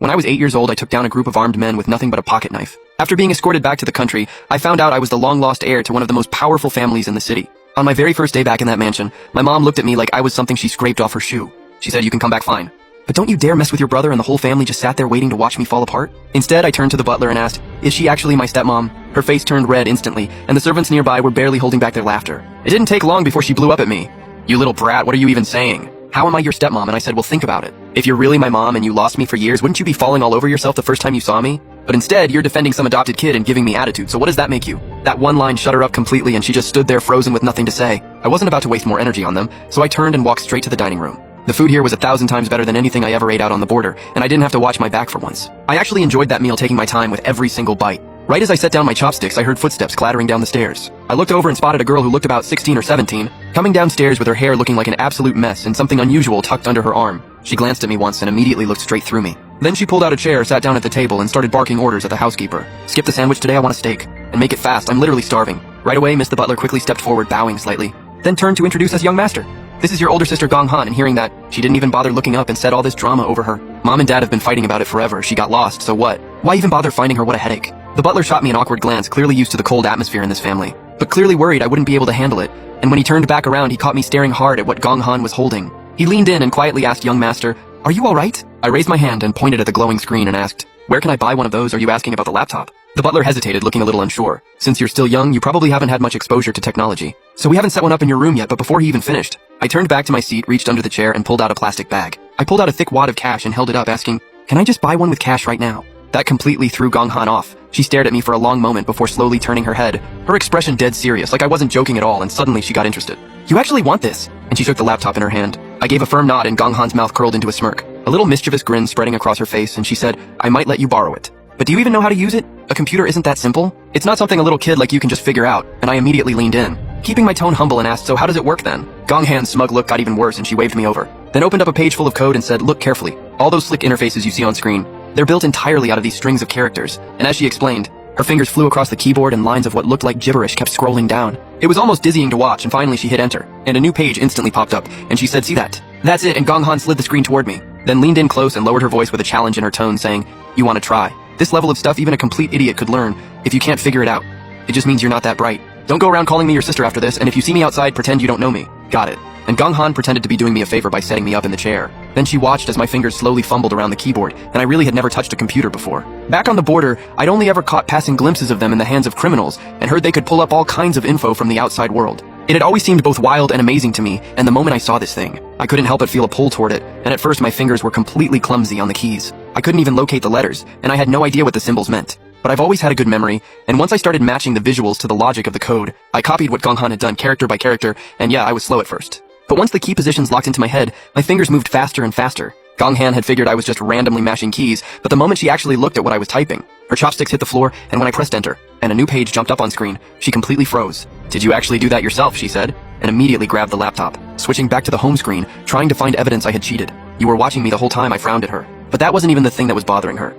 When I was 8 years old, I took down a group of armed men with nothing but a pocket knife. After being escorted back to the country, I found out I was the long-lost heir to one of the most powerful families in the city. On my very first day back in that mansion, my mom looked at me like I was something she scraped off her shoe. She said, "You can come back fine. But don't you dare mess with your brother," and the whole family just sat there waiting to watch me fall apart. Instead, I turned to the butler and asked, "Is she actually my stepmom?" Her face turned red instantly, and the servants nearby were barely holding back their laughter. It didn't take long before she blew up at me. "You little brat, what are you even saying? How am I your stepmom?" And I said, "Well, think about it. If you're really my mom and you lost me for years, wouldn't you be falling all over yourself the first time you saw me? But instead, you're defending some adopted kid and giving me attitude, so what does that make you?" That one line shut her up completely, and she just stood there frozen with nothing to say. I wasn't about to waste more energy on them, so I turned and walked straight to the dining room. The food here was 1,000 times better than anything I ever ate out on the border, and I didn't have to watch my back for once. I actually enjoyed that meal, taking my time with every single bite. Right as I set down my chopsticks, I heard footsteps clattering down the stairs. I looked over and spotted a girl who looked about 16 or 17, coming downstairs with her hair looking like an absolute mess and something unusual tucked under her arm. She glanced at me once and immediately looked straight through me. Then she pulled out a chair, sat down at the table, and started barking orders at the housekeeper. "Skip the sandwich today, I want a steak. And make it fast, I'm literally starving." Right away, Miss the Butler quickly stepped forward, bowing slightly, then turned to introduce us young master. "This is your older sister Gong Han," and hearing that, she didn't even bother looking up and said all this drama over her. Mom and Dad have been fighting about it forever. She got lost, so what? Why even bother finding her? What a headache. The butler shot me an awkward glance, clearly used to the cold atmosphere in this family, but clearly worried I wouldn't be able to handle it, and when he turned back around, he caught me staring hard at what Gong Han was holding. He leaned in and quietly asked, "Young master, are you alright?" I raised my hand and pointed at the glowing screen and asked, "Where can I buy one of those? Are you asking about the laptop?" The butler hesitated, looking a little unsure. "Since you're still young, you probably haven't had much exposure to technology, so we haven't set one up in your room yet." But before he even finished, I turned back to my seat, reached under the chair, and pulled out a plastic bag. I pulled out a thick wad of cash and held it up, asking, "Can I just buy one with cash right now?" That completely threw Gong Han off. She stared at me for a long moment before slowly turning her head, her expression dead serious, like I wasn't joking at all, and suddenly she got interested. "You actually want this?" And she shook the laptop in her hand. I gave a firm nod and Gong Han's mouth curled into a smirk, a little mischievous grin spreading across her face, and she said, "I might let you borrow it. But do you even know how to use it? A computer isn't that simple. It's not something a little kid like you can just figure out." And I immediately leaned in, keeping my tone humble, and asked, "So how does it work then?" Gong Han's smug look got even worse and she waved me over, then opened up a page full of code and said, "Look carefully. All those slick interfaces you see on screen, they're built entirely out of these strings of characters." And as she explained, her fingers flew across the keyboard and lines of what looked like gibberish kept scrolling down. It was almost dizzying to watch, and finally she hit enter, and a new page instantly popped up, and she said, "See that? That's it," and Gong Han slid the screen toward me, then leaned in close and lowered her voice with a challenge in her tone, saying, "You want to try? This level of stuff even a complete idiot could learn. If you can't figure it out, it just means you're not that bright. Don't go around calling me your sister after this, and if you see me outside, pretend you don't know me. Got it?" And Gong Han pretended to be doing me a favor by setting me up in the chair. Then she watched as my fingers slowly fumbled around the keyboard, and I really had never touched a computer before. Back on the border, I'd only ever caught passing glimpses of them in the hands of criminals, and heard they could pull up all kinds of info from the outside world. It had always seemed both wild and amazing to me, and the moment I saw this thing, I couldn't help but feel a pull toward it, and at first my fingers were completely clumsy on the keys. I couldn't even locate the letters, and I had no idea what the symbols meant. But I've always had a good memory, and once I started matching the visuals to the logic of the code, I copied what Gong Han had done character by character, and yeah, I was slow at first. But once the key positions locked into my head, my fingers moved faster and faster. Gong Han had figured I was just randomly mashing keys, but the moment she actually looked at what I was typing, her chopsticks hit the floor, and when I pressed enter, and a new page jumped up on screen, she completely froze. "Did you actually do that yourself?" she said, and immediately grabbed the laptop, switching back to the home screen, trying to find evidence I had cheated. "You were watching me the whole time," I frowned at her. But that wasn't even the thing that was bothering her.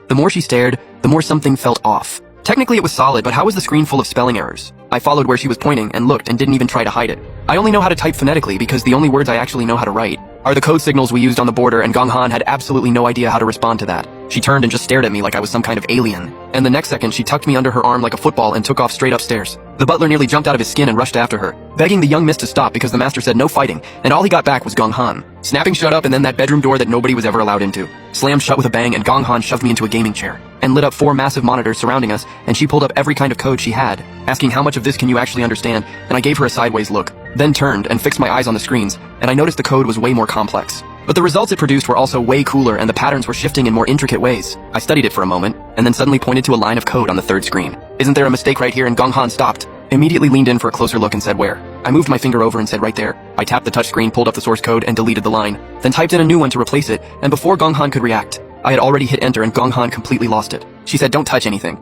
The more she stared, the more something felt off. Technically it was solid, but how was the screen full of spelling errors? I followed where she was pointing and looked and didn't even try to hide it. I only know how to type phonetically because the only words I actually know how to write are the code signals we used on the border, and Gong Han had absolutely no idea how to respond to that. She turned and just stared at me like I was some kind of alien. And the next second she tucked me under her arm like a football and took off straight upstairs. The butler nearly jumped out of his skin and rushed after her, begging the young miss to stop because the master said no fighting, and all he got back was Gong Han snapping shut up, and then that bedroom door that nobody was ever allowed into slammed shut with a bang, and Gong Han shoved me into a gaming chair and lit up 4 massive monitors surrounding us, and she pulled up every kind of code she had, asking how much of this can you actually understand, and I gave her a sideways look, then turned and fixed my eyes on the screens, and I noticed the code was way more complex. But the results it produced were also way cooler, and the patterns were shifting in more intricate ways. I studied it for a moment, and then suddenly pointed to a line of code on the 3rd screen. "Isn't there a mistake right here?" And Gong Han stopped, immediately leaned in for a closer look and said, "Where?" I moved my finger over and said, "Right there." I tapped the touchscreen, pulled up the source code, and deleted the line, then typed in a new one to replace it, and before Gong Han could react, I had already hit enter and Gong Han completely lost it. She said, "Don't touch anything."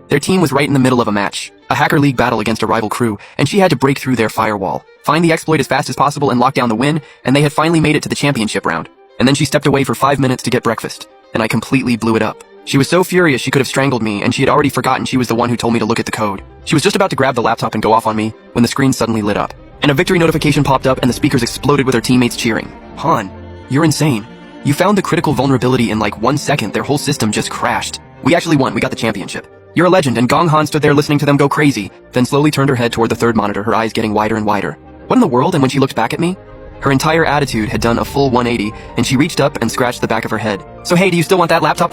Their team was right in the middle of a match, a Hacker League battle against a rival crew, and she had to break through their firewall, find the exploit as fast as possible and lock down the win, and they had finally made it to the championship round. And then she stepped away for 5 minutes to get breakfast, and I completely blew it up. She was so furious she could have strangled me, and she had already forgotten she was the one who told me to look at the code. She was just about to grab the laptop and go off on me when the screen suddenly lit up, and a victory notification popped up and the speakers exploded with her teammates cheering. "Han, you're insane. You found the critical vulnerability in like 1 second. Their whole system just crashed. We actually won. We got the championship. You're a legend, and Gong Han stood there listening to them go crazy, then slowly turned her head toward the third monitor, her eyes getting wider and wider. What in the world? And when she looked back at me, her entire attitude had done a full 180, and she reached up and scratched the back of her head. So hey, do you still want that laptop?